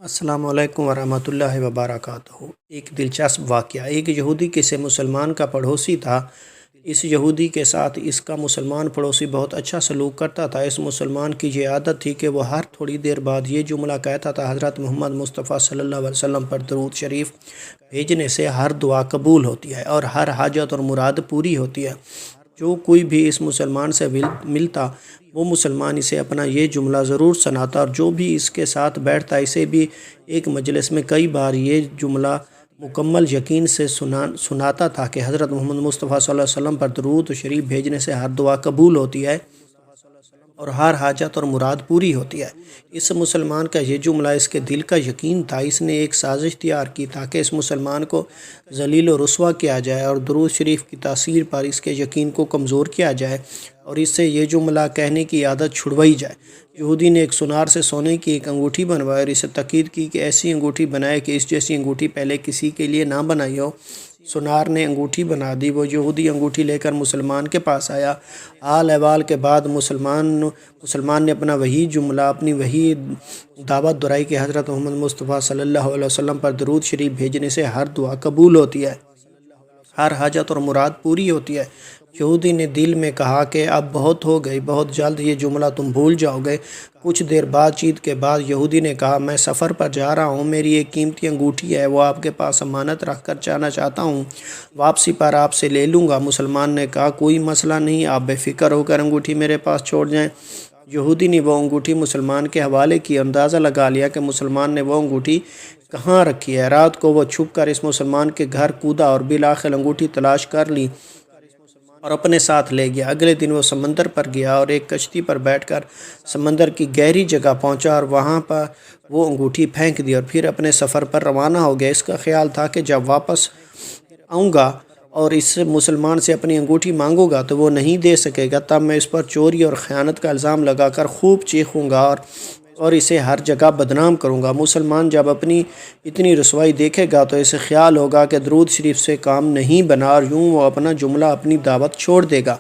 السلام علیکم ورحمۃ اللہ وبرکاتہ۔ ایک دلچسپ واقعہ۔ ایک یہودی کسی مسلمان کا پڑوسی تھا۔ اس یہودی کے ساتھ اس کا مسلمان پڑوسی بہت اچھا سلوک کرتا تھا۔ اس مسلمان کی یہ عادت تھی کہ وہ ہر تھوڑی دیر بعد یہ جملہ کہتا تھا: حضرت محمد مصطفیٰ صلی اللہ علیہ وسلم پر درود شریف بھیجنے سے ہر دعا قبول ہوتی ہے اور ہر حاجت اور مراد پوری ہوتی ہے۔ جو کوئی بھی اس مسلمان سے ملتا وہ مسلمان اسے اپنا یہ جملہ ضرور سناتا، اور جو بھی اس کے ساتھ بیٹھتا اسے بھی ایک مجلس میں کئی بار یہ جملہ مکمل یقین سے سناتا تھا کہ حضرت محمد مصطفیٰ صلی اللہ علیہ وسلم پر درود شریف بھیجنے سے ہر دعا قبول ہوتی ہے اور ہر حاجت اور مراد پوری ہوتی ہے۔ اس مسلمان کا یہ جملہ اس کے دل کا یقین تھا۔ اس نے ایک سازش تیار کی تاکہ اس مسلمان کو ذلیل و رسوا کیا جائے اور درود شریف کی تاثیر پر اس کے یقین کو کمزور کیا جائے اور اس سے یہ جملہ کہنے کی عادت چھڑوائی جائے۔ یہودی نے ایک سونار سے سونے کی ایک انگوٹھی بنوائی اور اسے تاکید کی کہ ایسی انگوٹھی بنائے کہ اس جیسی انگوٹھی پہلے کسی کے لیے نہ بنائی ہو۔ سونار نے انگوٹھی بنا دی۔ وہ یہودی انگوٹھی لے کر مسلمان کے پاس آیا۔ حال احوال کے بعد مسلمان نے اپنا وہی جملہ، اپنی وہی دعوت دہرائی کہ حضرت محمد مصطفیٰ صلی اللہ علیہ وسلم پر درود شریف بھیجنے سے ہر دعا قبول ہوتی ہے، ہر حاجت اور مراد پوری ہوتی ہے۔ یہودی نے دل میں کہا کہ اب بہت ہو گئی، بہت جلد یہ جملہ تم بھول جاؤ گے۔ کچھ دیر بات چیت کے بعد یہودی نے کہا: میں سفر پر جا رہا ہوں، میری ایک قیمتی انگوٹھی ہے، وہ آپ کے پاس امانت رکھ کر جانا چاہتا ہوں، واپسی پر آپ سے لے لوں گا۔ مسلمان نے کہا: کوئی مسئلہ نہیں، آپ بے فکر ہو کر انگوٹھی میرے پاس چھوڑ جائیں۔ یہودی نے وہ انگوٹھی مسلمان کے حوالے کی، اندازہ لگا لیا کہ مسلمان نے وہ انگوٹھی کہاں رکھی ہے۔ رات کو وہ چھپ کر اس مسلمان کے گھر کودا اور بالآخر انگوٹھی تلاش کر لی اور اپنے ساتھ لے گیا۔ اگلے دن وہ سمندر پر گیا اور ایک کشتی پر بیٹھ کر سمندر کی گہری جگہ پہنچا اور وہاں پر وہ انگوٹھی پھینک دی اور پھر اپنے سفر پر روانہ ہو گیا۔ اس کا خیال تھا کہ جب واپس آؤں گا اور اس مسلمان سے اپنی انگوٹھی مانگوں گا تو وہ نہیں دے سکے گا، تب میں اس پر چوری اور خیانت کا الزام لگا کر خوب چیخوں گا اور اسے ہر جگہ بدنام کروں گا۔ مسلمان جب اپنی اتنی رسوائی دیکھے گا تو اسے خیال ہوگا کہ درود شریف سے کام نہیں بنا اور یوں وہ اپنا جملہ، اپنی دعوت چھوڑ دے گا۔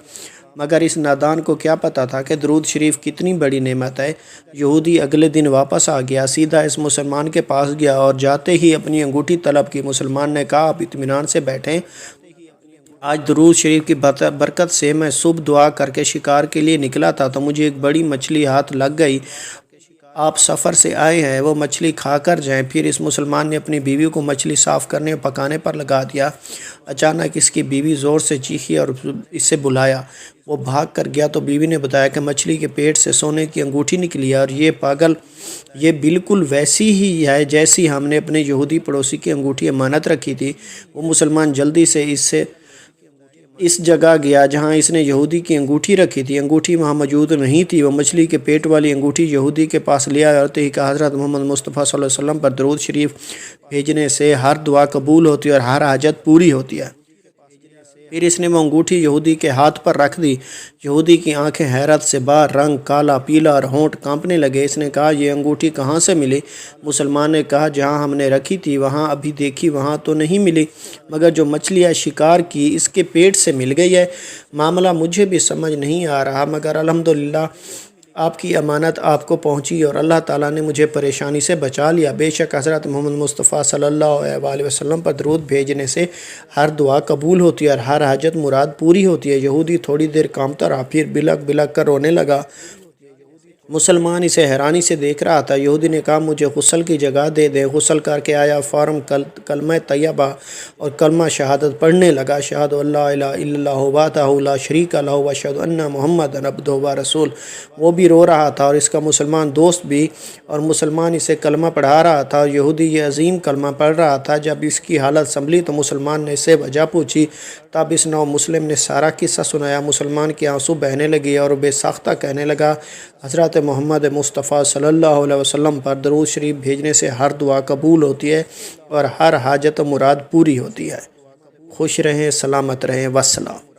مگر اس نادان کو کیا پتہ تھا کہ درود شریف کتنی بڑی نعمت ہے۔ یہودی اگلے دن واپس آ گیا، سیدھا اس مسلمان کے پاس گیا اور جاتے ہی اپنی انگوٹھی طلب کی۔ مسلمان نے کہا: آپ اطمینان سے بیٹھیں، آج درود شریف کی برکت سے میں صبح دعا کر کے شکار کے لیے نکلا تھا تو مجھے ایک بڑی مچھلی ہاتھ لگ گئی۔ آپ سفر سے آئے ہیں، وہ مچھلی کھا کر جائیں۔ پھر اس مسلمان نے اپنی بیوی کو مچھلی صاف کرنے اور پکانے پر لگا دیا۔ اچانک اس کی بیوی زور سے چیخی اور اسے بلایا۔ وہ بھاگ کر گیا تو بیوی نے بتایا کہ مچھلی کے پیٹ سے سونے کی انگوٹھی نکلی ہے اور یہ پاگل، یہ بالکل ویسی ہی ہے جیسی ہم نے اپنے یہودی پڑوسی کی انگوٹھی امانت رکھی تھی۔ وہ مسلمان جلدی سے اس جگہ گیا جہاں اس نے یہودی کی انگوٹھی رکھی تھی۔ انگوٹھی وہاں موجود نہیں تھی۔ وہ مچھلی کے پیٹ والی انگوٹھی یہودی کے پاس لے آیا اور کہا: حضرت محمد مصطفیٰ صلی اللہ علیہ وسلم پر درود شریف بھیجنے سے ہر دعا قبول ہوتی ہے اور ہر حاجت پوری ہوتی ہے۔ پھر اس نے وہ انگوٹھی یہودی کے ہاتھ پر رکھ دی۔ یہودی کی آنکھیں حیرت سے باہر، رنگ کالا پیلا اور ہونٹ کانپنے لگے۔ اس نے کہا: یہ انگوٹھی کہاں سے ملی؟ مسلمان نے کہا: جہاں ہم نے رکھی تھی وہاں ابھی دیکھی، وہاں تو نہیں ملی، مگر جو مچھلی ہے شکار کی، اس کے پیٹ سے مل گئی ہے۔ معاملہ مجھے بھی سمجھ نہیں آ رہا، مگر الحمدللہ آپ کی امانت آپ کو پہنچی اور اللہ تعالیٰ نے مجھے پریشانی سے بچا لیا۔ بے شک حضرت محمد مصطفیٰ صلی اللہ علیہ وسلم پر درود بھیجنے سے ہر دعا قبول ہوتی ہے اور ہر حاجت مراد پوری ہوتی ہے۔ یہودی تھوڑی دیر کانپتا رہا، پھر بلک بلک کر رونے لگا۔ مسلمان اسے حیرانی سے دیکھ رہا تھا۔ یہودی نے کہا: مجھے غسل کی جگہ دے دیں۔ غسل کر کے آیا، فوراً کلمہ طیبہ اور کلمہ شہادت پڑھنے لگا: اشہد ان لا الہ الا اللہ وحدہ لا شریک لہ واشہد ان محمدا عبدہ ورسولہ۔ وہ بھی رو رہا تھا اور اس کا مسلمان دوست بھی، اور مسلمان اسے کلمہ پڑھا رہا تھا اور یہودی یہ عظیم کلمہ پڑھ رہا تھا۔ جب اس کی حالت سنبھلی تو مسلمان نے اس سے وجہ پوچھی، تب اس نو مسلم نے سارا قصہ سنایا۔ مسلمان کی آنسو بہنے لگے اور بے ساختہ کہنے لگا: حضرت محمد مصطفیٰ صلی اللہ علیہ وسلم پر درود شریف بھیجنے سے ہر دعا قبول ہوتی ہے اور ہر حاجت و مراد پوری ہوتی ہے۔ خوش رہیں، سلامت رہیں، والسلام۔